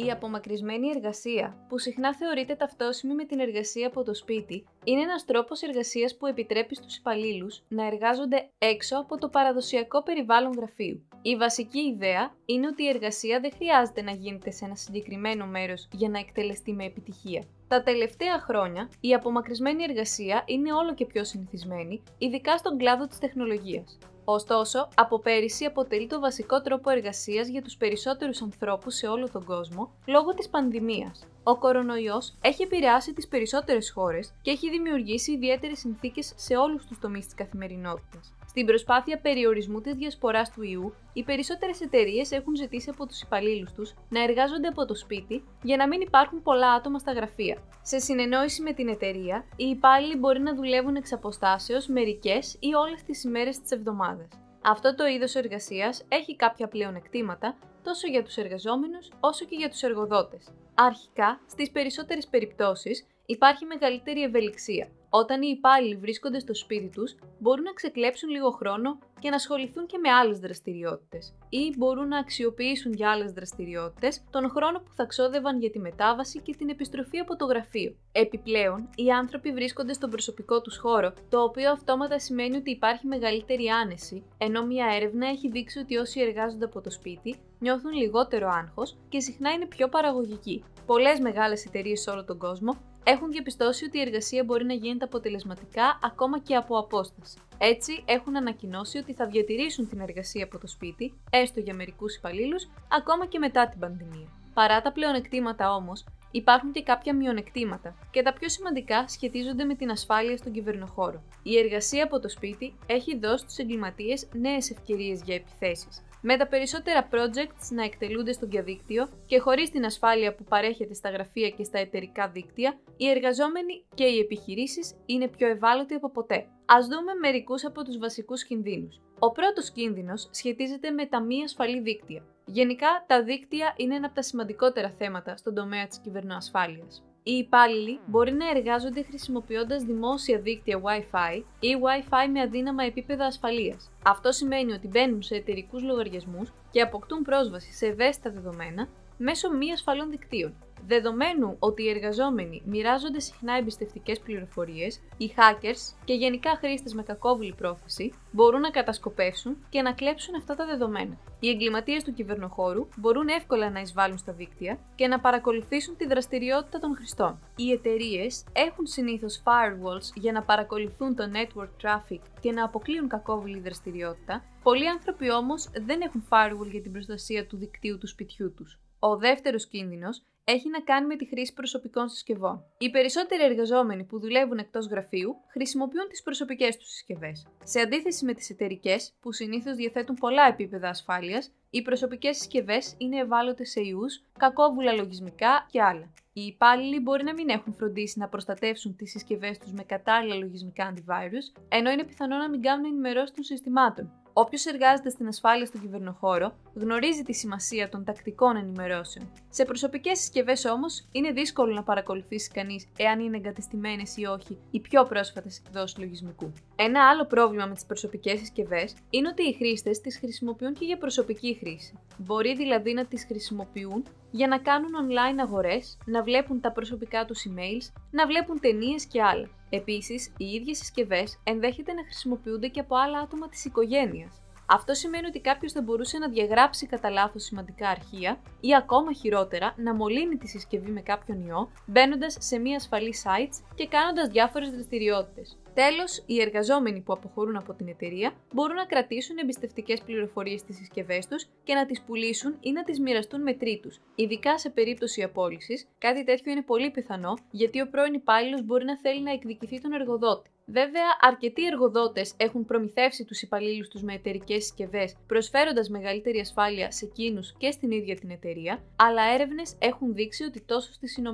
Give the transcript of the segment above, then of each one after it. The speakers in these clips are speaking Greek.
Η απομακρυσμένη εργασία, που συχνά θεωρείται ταυτόσιμη με την εργασία από το σπίτι, είναι ένας τρόπος εργασίας που επιτρέπει στους υπαλλήλους να εργάζονται έξω από το παραδοσιακό περιβάλλον γραφείου. Η βασική ιδέα είναι ότι η εργασία δεν χρειάζεται να γίνεται σε ένα συγκεκριμένο μέρος για να εκτελεστεί με επιτυχία. Τα τελευταία χρόνια, η απομακρυσμένη εργασία είναι όλο και πιο συνηθισμένη, ειδικά στον κλάδο της τεχνολογίας. Ωστόσο, από πέρυσι αποτελεί το βασικό τρόπο εργασίας για τους περισσότερους ανθρώπους σε όλο τον κόσμο λόγω της πανδημίας. Ο κορονοϊός έχει επηρεάσει τις περισσότερες χώρες και έχει δημιουργήσει ιδιαίτερες συνθήκες σε όλους τους τομείς της καθημερινότητας. Στην προσπάθεια περιορισμού της διασποράς του ιού, οι περισσότερες εταιρείες έχουν ζητήσει από τους υπαλλήλους τους να εργάζονται από το σπίτι για να μην υπάρχουν πολλά άτομα στα γραφεία. Σε συνεννόηση με την εταιρεία, οι υπάλληλοι μπορεί να δουλεύουν εξ αποστάσεως μερικές ή όλες τις ημέρες της εβδομάδας. Αυτό το είδος εργασίας έχει κάποια πλεονεκτήματα τόσο για τους εργαζόμενους όσο και για τους εργοδότες. Αρχικά, στις περισσότερες περιπτώσεις, υπάρχει μεγαλύτερη ευελιξία. Όταν οι υπάλληλοι βρίσκονται στο σπίτι τους, μπορούν να ξεκλέψουν λίγο χρόνο και να ασχοληθούν και με άλλες δραστηριότητες, ή μπορούν να αξιοποιήσουν για άλλες δραστηριότητες τον χρόνο που θα ξόδευαν για τη μετάβαση και την επιστροφή από το γραφείο. Επιπλέον, οι άνθρωποι βρίσκονται στον προσωπικό τους χώρο, το οποίο αυτόματα σημαίνει ότι υπάρχει μεγαλύτερη άνεση, ενώ μια έρευνα έχει δείξει ότι όσοι εργάζονται από το σπίτι νιώθουν λιγότερο άγχος και συχνά είναι πιο παραγωγικοί. Πολλές μεγάλες εταιρείες σε όλο τον κόσμο έχουν διαπιστώσει ότι η εργασία μπορεί να γίνεται αποτελεσματικά ακόμα και από απόσταση. Έτσι, έχουν ανακοινώσει ότι θα διατηρήσουν την εργασία από το σπίτι, έστω για μερικούς υπαλλήλους, ακόμα και μετά την πανδημία. Παρά τα πλεονεκτήματα όμως, υπάρχουν και κάποια μειονεκτήματα και τα πιο σημαντικά σχετίζονται με την ασφάλεια στον κυβερνοχώρο. Η εργασία από το σπίτι έχει δώσει στους εγκληματίες νέες ευκαιρίες για επιθέσεις. Με τα περισσότερα projects να εκτελούνται στο διαδίκτυο και χωρίς την ασφάλεια που παρέχεται στα γραφεία και στα εταιρικά δίκτυα, οι εργαζόμενοι και οι επιχειρήσεις είναι πιο ευάλωτοι από ποτέ. Ας δούμε μερικούς από τους βασικούς κινδύνους. Ο πρώτος κίνδυνος σχετίζεται με τα μη ασφαλή δίκτυα. Γενικά, τα δίκτυα είναι ένα από τα σημαντικότερα θέματα στον τομέα της κυβερνοασφάλειας. Οι υπάλληλοι μπορεί να εργάζονται χρησιμοποιώντας δημόσια δίκτυα Wi-Fi ή Wi-Fi με αδύναμα επίπεδα ασφαλείας. Αυτό σημαίνει ότι μπαίνουν σε εταιρικούς λογαριασμούς και αποκτούν πρόσβαση σε ευαίσθητα δεδομένα μέσω μη ασφαλών δικτύων. Δεδομένου ότι οι εργαζόμενοι μοιράζονται συχνά εμπιστευτικές πληροφορίες, οι hackers και γενικά χρήστες με κακόβουλη πρόθεση μπορούν να κατασκοπεύσουν και να κλέψουν αυτά τα δεδομένα. Οι εγκληματίες του κυβερνοχώρου μπορούν εύκολα να εισβάλλουν στα δίκτυα και να παρακολουθήσουν τη δραστηριότητα των χρηστών. Οι εταιρείες έχουν συνήθως firewalls για να παρακολουθούν το network traffic και να αποκλείουν κακόβουλη δραστηριότητα. Πολλοί άνθρωποι όμως δεν έχουν firewall για την προστασία του δικτύου του σπιτιού τους. Ο δεύτερος κίνδυνος έχει να κάνει με τη χρήση προσωπικών συσκευών. Οι περισσότεροι εργαζόμενοι που δουλεύουν εκτός γραφείου χρησιμοποιούν τις προσωπικές τους συσκευές. Σε αντίθεση με τις εταιρικές, που συνήθως διαθέτουν πολλά επίπεδα ασφάλειας, οι προσωπικές συσκευές είναι ευάλωτες σε ιούς, κακόβουλα λογισμικά και άλλα. Οι υπάλληλοι μπορεί να μην έχουν φροντίσει να προστατεύσουν τις συσκευές τους με κατάλληλα λογισμικά antivirus, ενώ είναι πιθανό να μην κάνουν ενημερώσεις των συστημάτων. Όποιος εργάζεται στην ασφάλεια στον κυβερνοχώρο γνωρίζει τη σημασία των τακτικών ενημερώσεων. Σε προσωπικές συσκευές όμως είναι δύσκολο να παρακολουθήσει κανείς εάν είναι εγκατεστημένες ή όχι οι πιο πρόσφατες εκδόσεις λογισμικού. Ένα άλλο πρόβλημα με τις προσωπικές συσκευές είναι ότι οι χρήστες τις χρησιμοποιούν και για προσωπική χρήση. Μπορεί δηλαδή να τις χρησιμοποιούν για να κάνουν online αγορές, να βλέπουν τα προσωπικά τους emails, να βλέπουν ταινίες και άλλα. Επίσης, οι ίδιες συσκευές ενδέχεται να χρησιμοποιούνται και από άλλα άτομα της οικογένειας. Αυτό σημαίνει ότι κάποιος θα μπορούσε να διαγράψει κατά λάθος σημαντικά αρχεία ή ακόμα χειρότερα να μολύνει τη συσκευή με κάποιον ιό, μπαίνοντας σε μη ασφαλή sites και κάνοντας διάφορες δραστηριότητες. Τέλος, οι εργαζόμενοι που αποχωρούν από την εταιρεία μπορούν να κρατήσουν εμπιστευτικές πληροφορίες στις συσκευές τους και να τις πουλήσουν ή να τις μοιραστούν με τρίτους. Ειδικά σε περίπτωση απόλυσης, κάτι τέτοιο είναι πολύ πιθανό γιατί ο πρώην υπάλληλος μπορεί να θέλει να εκδικηθεί τον εργοδότη. Βέβαια, αρκετοί εργοδότες έχουν προμηθεύσει τους υπαλλήλους τους με εταιρικές συσκευές, προσφέροντας μεγαλύτερη ασφάλεια σε εκείνους και στην ίδια την εταιρεία, αλλά έρευνες έχουν δείξει ότι τόσο στις ΗΠΑ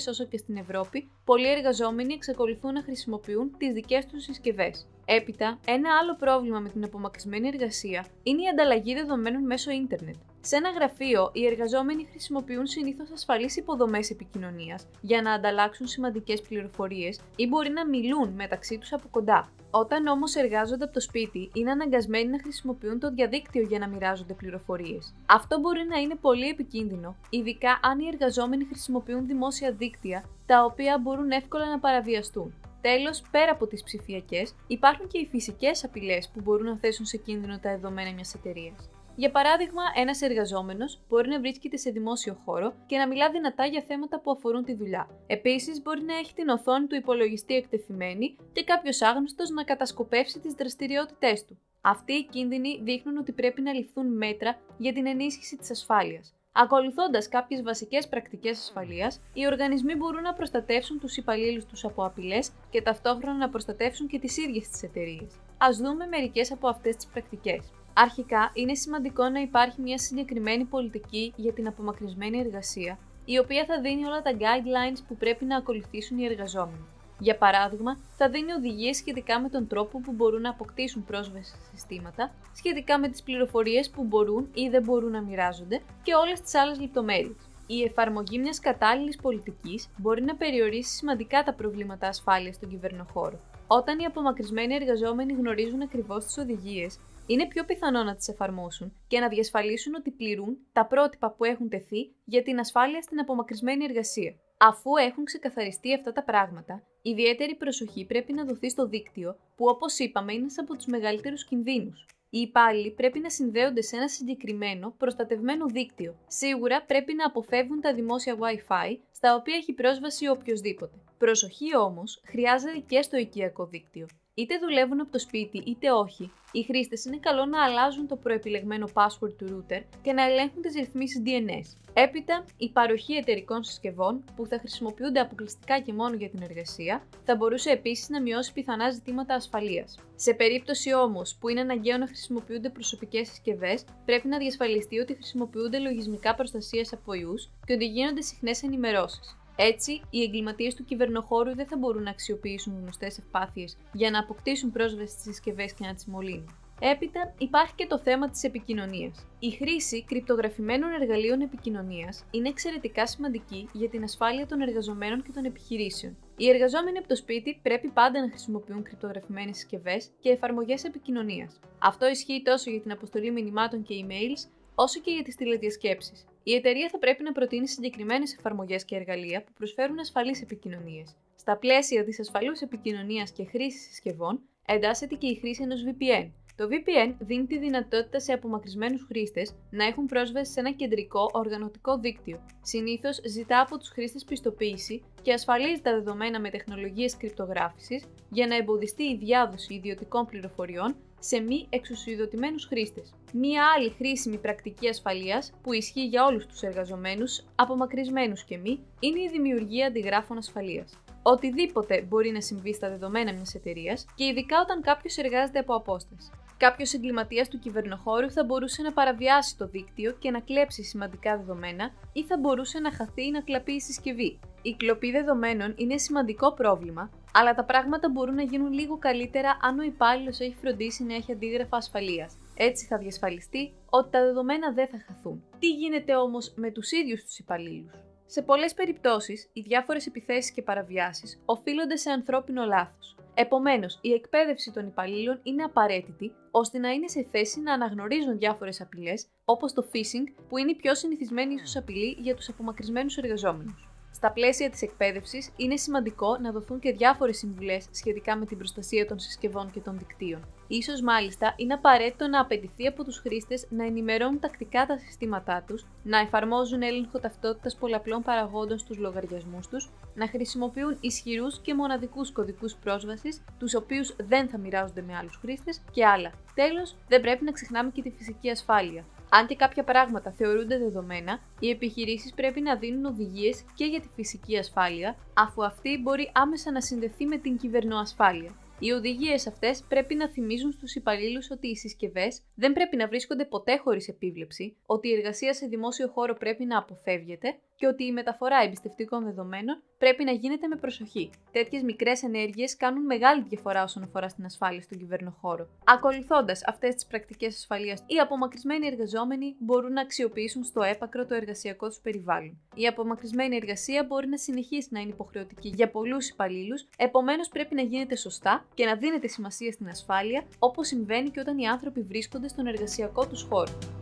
όσο και στην Ευρώπη, πολλοί εργαζόμενοι εξακολουθούν να χρησιμοποιούν τις δικές τους συσκευές. Έπειτα, ένα άλλο πρόβλημα με την απομακρυσμένη εργασία είναι η ανταλλαγή δεδομένων μέσω ίντερνετ. Σε ένα γραφείο, οι εργαζόμενοι χρησιμοποιούν συνήθως ασφαλείς υποδομές επικοινωνίας για να ανταλλάξουν σημαντικές πληροφορίες ή μπορεί να μιλούν μεταξύ τους από κοντά. Όταν όμως εργάζονται από το σπίτι, είναι αναγκασμένοι να χρησιμοποιούν το διαδίκτυο για να μοιράζονται πληροφορίες. Αυτό μπορεί να είναι πολύ επικίνδυνο, ειδικά αν οι εργαζόμενοι χρησιμοποιούν δημόσια δίκτυα, τα οποία μπορούν εύκολα να παραβιαστούν. Τέλος, πέρα από τις ψηφιακές, υπάρχουν και οι φυσικές απειλές που μπορούν να θέσουν σε κίνδυνο τα δεδομένα μιας εταιρείας. Για παράδειγμα, ένας εργαζόμενος μπορεί να βρίσκεται σε δημόσιο χώρο και να μιλά δυνατά για θέματα που αφορούν τη δουλειά. Επίσης, μπορεί να έχει την οθόνη του υπολογιστή εκτεθειμένη και κάποιος άγνωστος να κατασκοπεύσει τις δραστηριότητές του. Αυτοί οι κίνδυνοι δείχνουν ότι πρέπει να ληφθούν μέτρα για την ενίσχυση της ασφάλειας. Ακολουθώντας κάποιες βασικές πρακτικές ασφαλείας, οι οργανισμοί μπορούν να προστατεύσουν τους υπαλλήλους τους από απειλές και ταυτόχρονα να προστατεύσουν και τις ίδιες τις εταιρείες. Ας δούμε μερικές από αυτές τις πρακτικές. Αρχικά, είναι σημαντικό να υπάρχει μια συγκεκριμένη πολιτική για την απομακρυσμένη εργασία, η οποία θα δίνει όλα τα guidelines που πρέπει να ακολουθήσουν οι εργαζόμενοι. Για παράδειγμα, θα δίνει οδηγίες σχετικά με τον τρόπο που μπορούν να αποκτήσουν πρόσβαση σε συστήματα, σχετικά με τις πληροφορίες που μπορούν ή δεν μπορούν να μοιράζονται και όλες τις άλλες λεπτομέρειες. Η εφαρμογή μιας κατάλληλης πολιτικής μπορεί να περιορίσει σημαντικά τα προβλήματα ασφάλειας στον κυβερνοχώρο. Όταν οι απομακρυσμένοι εργαζόμενοι γνωρίζουν ακριβώς τις οδηγίες, είναι πιο πιθανό να τις εφαρμόσουν και να διασφαλίσουν ότι πληρούν τα πρότυπα που έχουν τεθεί για την ασφάλεια στην απομακρυσμένη εργασία. Αφού έχουν ξεκαθαριστεί αυτά τα πράγματα, ιδιαίτερη προσοχή πρέπει να δοθεί στο δίκτυο, που όπως είπαμε είναι ένας από τους μεγαλύτερους κινδύνους. Οι υπάλληλοι πρέπει να συνδέονται σε ένα συγκεκριμένο, προστατευμένο δίκτυο. Σίγουρα πρέπει να αποφεύγουν τα δημόσια Wi-Fi, στα οποία έχει πρόσβαση οποιοσδήποτε. Προσοχή όμως χρειάζεται και στο οικιακό δίκτυο. Είτε δουλεύουν από το σπίτι είτε όχι, οι χρήστες είναι καλό να αλλάζουν το προεπιλεγμένο password του router και να ελέγχουν τις ρυθμίσεις DNS. Έπειτα, η παροχή εταιρικών συσκευών που θα χρησιμοποιούνται αποκλειστικά και μόνο για την εργασία θα μπορούσε επίσης να μειώσει πιθανά ζητήματα ασφαλείας. Σε περίπτωση όμως που είναι αναγκαίο να χρησιμοποιούνται προσωπικές συσκευές, πρέπει να διασφαλιστεί ότι χρησιμοποιούνται λογισμικά προστασίας από ιούς και ότι γίνονται συχνές ενημερώσεις. Έτσι, οι εγκληματίες του κυβερνοχώρου δεν θα μπορούν να αξιοποιήσουν γνωστές ευπάθειες για να αποκτήσουν πρόσβαση στις συσκευές και να τις μολύνουν. Έπειτα, υπάρχει και το θέμα της επικοινωνίας. Η χρήση κρυπτογραφημένων εργαλείων επικοινωνίας είναι εξαιρετικά σημαντική για την ασφάλεια των εργαζομένων και των επιχειρήσεων. Οι εργαζόμενοι από το σπίτι πρέπει πάντα να χρησιμοποιούν κρυπτογραφημένες συσκευές και εφαρμογές επικοινωνίας. Αυτό ισχύει τόσο για την αποστολή μηνυμάτων και emails, όσο και για τις τηλεδιασκέψεις. Η εταιρεία θα πρέπει να προτείνει συγκεκριμένες εφαρμογές και εργαλεία που προσφέρουν ασφαλείς επικοινωνίες. Στα πλαίσια της ασφαλούς επικοινωνίας και χρήσης συσκευών, εντάσσεται και η χρήση ενός VPN. Το VPN δίνει τη δυνατότητα σε απομακρυσμένους χρήστες να έχουν πρόσβαση σε ένα κεντρικό οργανωτικό δίκτυο. Συνήθως ζητά από τους χρήστες πιστοποίηση και ασφαλίζει τα δεδομένα με τεχνολογίες κρυπτογράφησης για να εμποδιστεί η διάδοση ιδιωτικών πληροφοριών σε μη εξουσιοδοτημένους χρήστες. Μία άλλη χρήσιμη πρακτική ασφαλείας που ισχύει για όλους τους εργαζομένους, απομακρυσμένους και μη, είναι η δημιουργία αντιγράφων ασφαλείας. Οτιδήποτε μπορεί να συμβεί στα δεδομένα μιας εταιρείας και ειδικά όταν κάποιος εργάζεται από απόσταση. Κάποιος εγκληματίας του κυβερνοχώρου θα μπορούσε να παραβιάσει το δίκτυο και να κλέψει σημαντικά δεδομένα ή θα μπορούσε να χαθεί ή να κλαπεί η συσκευή. Η κλοπή δεδομένων είναι σημαντικό πρόβλημα, αλλά τα πράγματα μπορούν να γίνουν λίγο καλύτερα αν ο υπάλληλος έχει φροντίσει να έχει αντίγραφα ασφαλείας. Έτσι θα διασφαλιστεί ότι τα δεδομένα δεν θα χαθούν. Τι γίνεται όμως με τους ίδιους τους υπαλλήλους? Σε πολλές περιπτώσεις, οι διάφορες επιθέσεις και παραβιάσεις οφείλονται σε ανθρώπινο λάθος. Επομένως, η εκπαίδευση των υπαλλήλων είναι απαραίτητη ώστε να είναι σε θέση να αναγνωρίζουν διάφορες απειλές, όπως το phishing, που είναι η πιο συνηθισμένη ίσως απειλή για τους απομακρυσμένους εργαζόμενους. Στα πλαίσια της εκπαίδευσης, είναι σημαντικό να δοθούν και διάφορες συμβουλές σχετικά με την προστασία των συσκευών και των δικτύων. Ίσως μάλιστα είναι απαραίτητο να απαιτηθεί από τους χρήστες να ενημερώνουν τακτικά τα συστήματά τους, να εφαρμόζουν έλεγχο ταυτότητας πολλαπλών παραγόντων στους λογαριασμούς τους, να χρησιμοποιούν ισχυρούς και μοναδικούς κωδικούς πρόσβασης, τους οποίους δεν θα μοιράζονται με άλλους χρήστες και άλλα. Τέλος, δεν πρέπει να ξεχνάμε και τη φυσική ασφάλεια. Αν και κάποια πράγματα θεωρούνται δεδομένα, οι επιχειρήσεις πρέπει να δίνουν οδηγίες και για τη φυσική ασφάλεια, αφού αυτή μπορεί άμεσα να συνδεθεί με την κυβερνοασφάλεια. Οι οδηγίες αυτές πρέπει να θυμίζουν στους υπαλλήλους ότι οι συσκευές δεν πρέπει να βρίσκονται ποτέ χωρίς επίβλεψη, ότι η εργασία σε δημόσιο χώρο πρέπει να αποφεύγεται και ότι η μεταφορά εμπιστευτικών δεδομένων πρέπει να γίνεται με προσοχή. Τέτοιες μικρές ενέργειες κάνουν μεγάλη διαφορά όσον αφορά στην ασφάλεια στον κυβερνοχώρο. Ακολουθώντας αυτές τις πρακτικές ασφαλείας, οι απομακρυσμένοι εργαζόμενοι μπορούν να αξιοποιήσουν στο έπακρο το εργασιακό τους περιβάλλον. Η απομακρυσμένη εργασία μπορεί να συνεχίσει να είναι υποχρεωτική για πολλούς υπαλλήλους, επομένως πρέπει να γίνεται σωστά και να δίνεται σημασία στην ασφάλεια, όπως συμβαίνει και όταν οι άνθρωποι βρίσκονται στον εργασιακό τους χώρο.